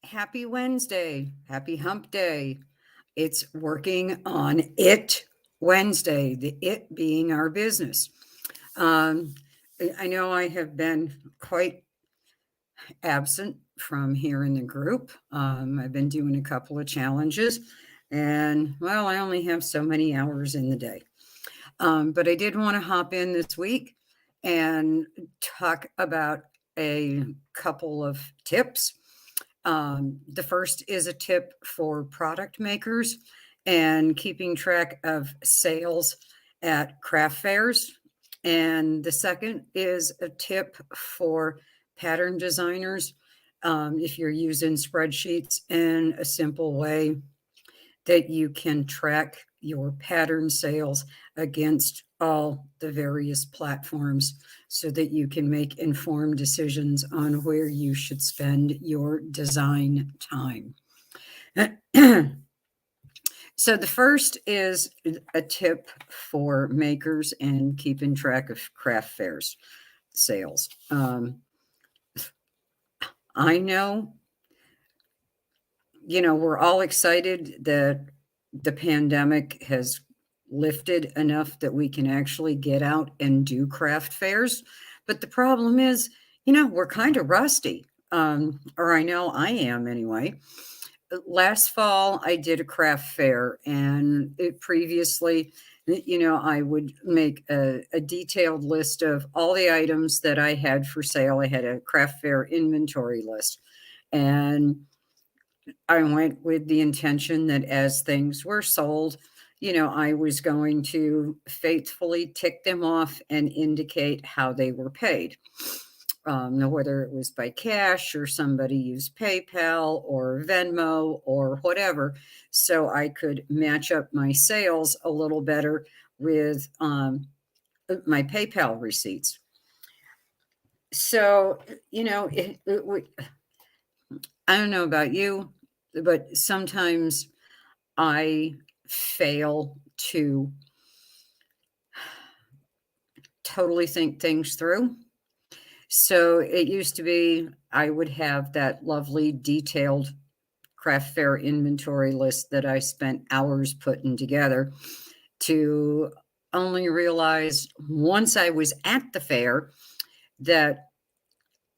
Happy Wednesday. Happy hump day. It's working on it Wednesday, the it being our business. Um, I know I have been quite absent from here in the group. I've been doing a couple of challenges, and well, I only have so many hours in the day. But I did want to hop in this week and talk about a couple of tips. The first is a tip for product makers and keeping track of sales at craft fairs. And the second is a tip for pattern designers. If you're using spreadsheets in a simple way that you can track your pattern sales against all the various platforms so that you can make informed decisions on where you should spend your design time. So the first is a tip for makers and keeping track of craft fairs sales. I know, we're all excited that the pandemic has lifted enough that we can actually get out and do craft fairs. But the problem is, we're kind of rusty. Or I know I am anyway. Last fall, I did a craft fair, and previously, I would make a detailed list of all the items that I had for sale. I had a craft fair inventory list. And I went with the intention that as things were sold, I was going to faithfully tick them off and indicate how they were paid. Whether it was by cash or somebody used PayPal or Venmo or whatever, so I could match up my sales a little better with my PayPal receipts. So, I don't know about you, but sometimes I fail to totally think things through. So it used to be I would have that lovely detailed craft fair inventory list that I spent hours putting together, to only realize once I was at the fair that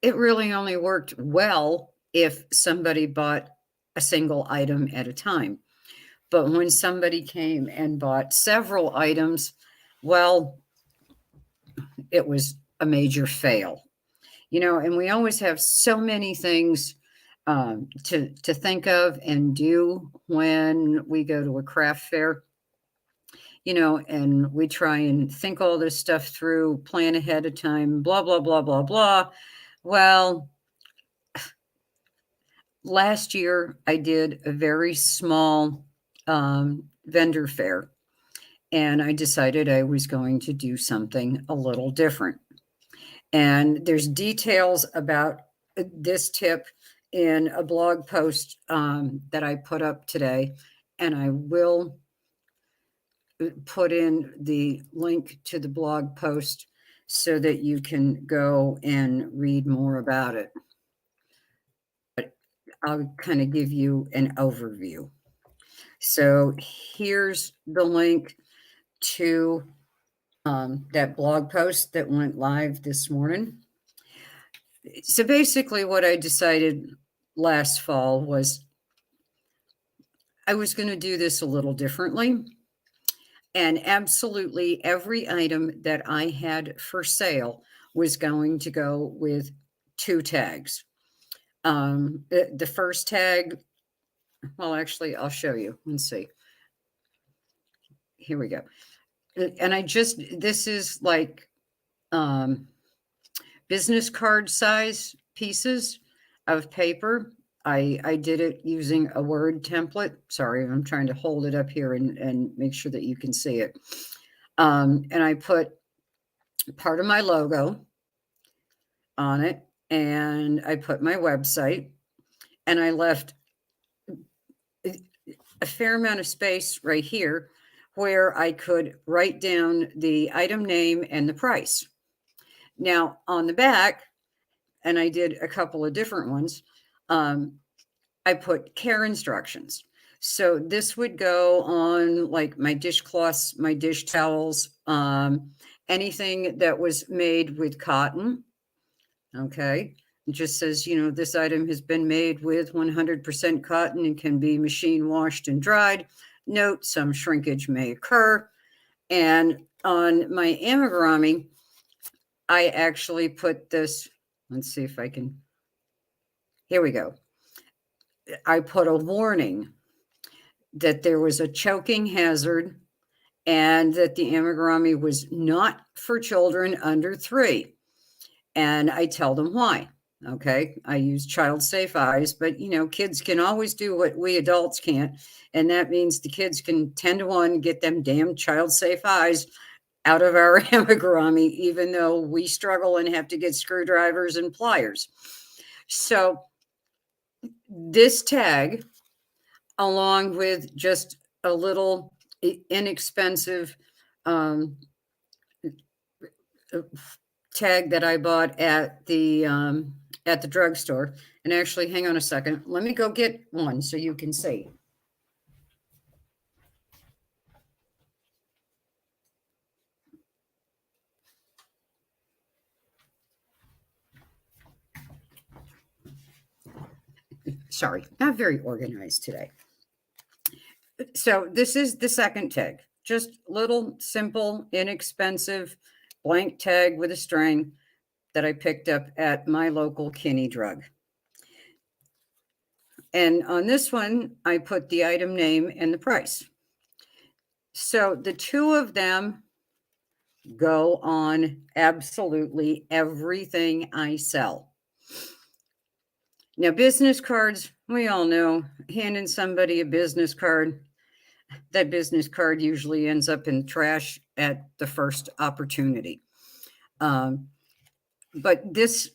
it really only worked well if somebody bought a single item at a time. But when somebody came and bought several items, well, it was a major fail. And we always have so many things to think of and do when we go to a craft fair, and we try and think all this stuff through, plan ahead of time, blah, blah, blah, blah, blah. Well, last year I did a very small vendor fair, and I decided I was going to do something a little different. And there's details about this tip in a blog post that I put up today, and I will put in the link to the blog post so that you can go and read more about it. But I'll kind of give you an overview. So here's the link to that blog post that went live this morning. So basically, what I decided last fall was I was going to do this a little differently. And absolutely every item that I had for sale was going to go with 2 tags. The first tag, well, actually, I'll show you. Let's see. Here we go. And this is like business card size pieces of paper. I did it using a Word template. Sorry, I'm trying to hold it up here and make sure that you can see it. And I put part of my logo on it, and I put my website, and I left a fair amount of space right here where I could write down the item name and the price. Now, on the back, and I did a couple of different ones, I put care instructions. So this would go on like my dishcloths, my dish towels, anything that was made with cotton. Okay. It just says, this item has been made with 100% cotton and can be machine washed and dried. Note, some shrinkage may occur. And on my amigurumi, I actually put this, let's see if I can, here we go. I put a warning that there was a choking hazard and that the amigurumi was not for children under 3. And I tell them why. Okay. I use child safe eyes, but kids can always do what we adults can't. And that means the kids can 10 to 1 get them damn child safe eyes out of our amigurumi, even though we struggle and have to get screwdrivers and pliers. So this tag, along with just a little inexpensive tag that I bought at the drugstore. And actually, hang on a second. Let me go get one so you can see. Sorry, not very organized today. So this is the second tag. Just little, simple, inexpensive blank tag with a string that I picked up at my local Kinney Drug. And on this one, I put the item name and the price. So the two of them go on absolutely everything I sell. Now, business cards, we all know, handing somebody a business card, that business card usually ends up in trash at the first opportunity. But this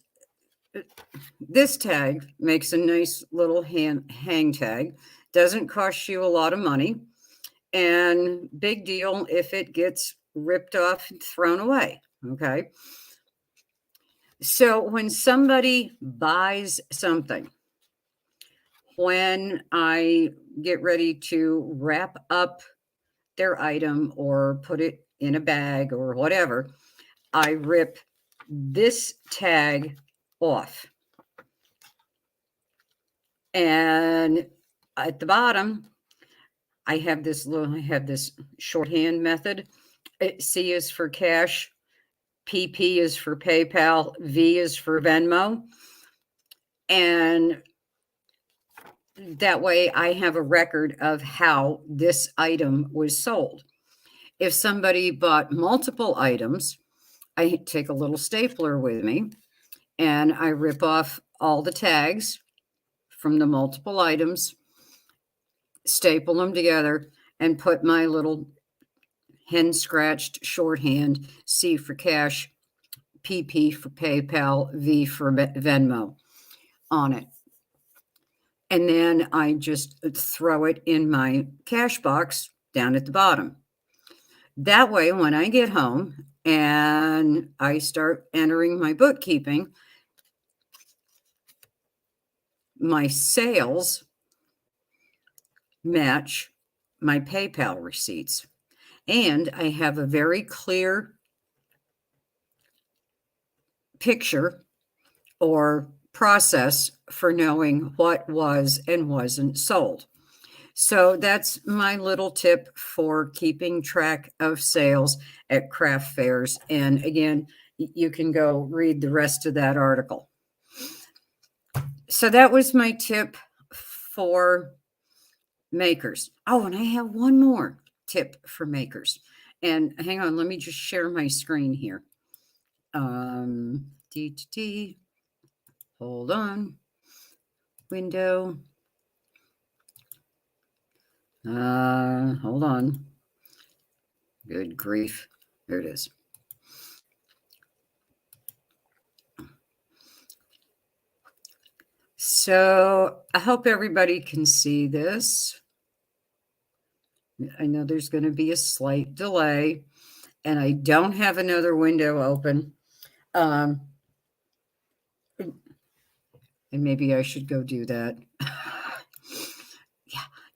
tag makes a nice little hang tag. Doesn't cost you a lot of money. And big deal if it gets ripped off and thrown away. Okay. So when somebody buys something, when I get ready to wrap up their item or put it in a bag or whatever, I rip this tag off. And at the bottom, I have this shorthand method. C is for cash, PP is for PayPal, V is for Venmo. And that way I have a record of how this item was sold. If somebody bought multiple items, I take a little stapler with me and I rip off all the tags from the multiple items, staple them together, and put my little hand scratched shorthand, C for cash, PP for PayPal, V for Venmo on it. And then I just throw it in my cash box down at the bottom. That way, when I get home and I start entering my bookkeeping, my sales match my PayPal receipts. And I have a very clear picture or process for knowing what was and wasn't sold. So that's my little tip for keeping track of sales at craft fairs. And again, you can go read the rest of that article. So that was my tip for makers. Oh, and I have one more tip for makers. And hang on, let me just share my screen here. Hold on. Window. Hold on. Good grief. There it is. So I hope everybody can see this. I know there's going to be a slight delay, and I don't have another window open. And maybe I should go do that.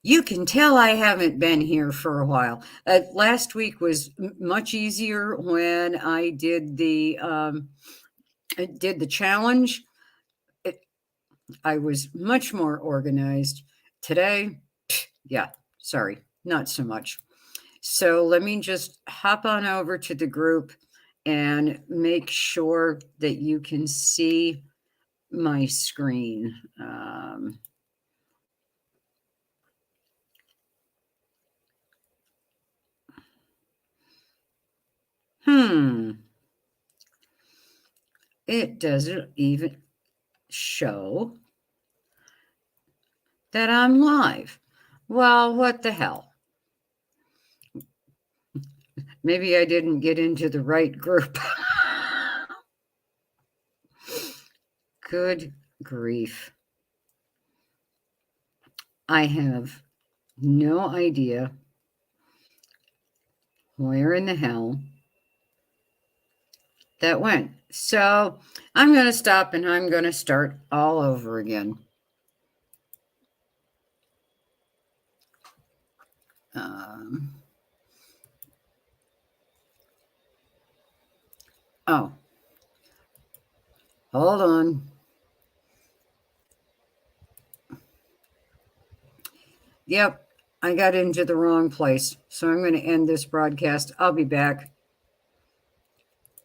You can tell I haven't been here for a while. Last week was much easier when I did the challenge. I was much more organized. Today, yeah, sorry, not so much. So let me just hop on over to the group and make sure that you can see my screen. It doesn't even show that I'm live. Well, what the hell? Maybe I didn't get into the right group. Good grief. I have no idea where in the hell that went. So I'm going to stop and I'm going to start all over again. Oh, hold on. Yep, I got into the wrong place. So I'm going to end this broadcast. I'll be back.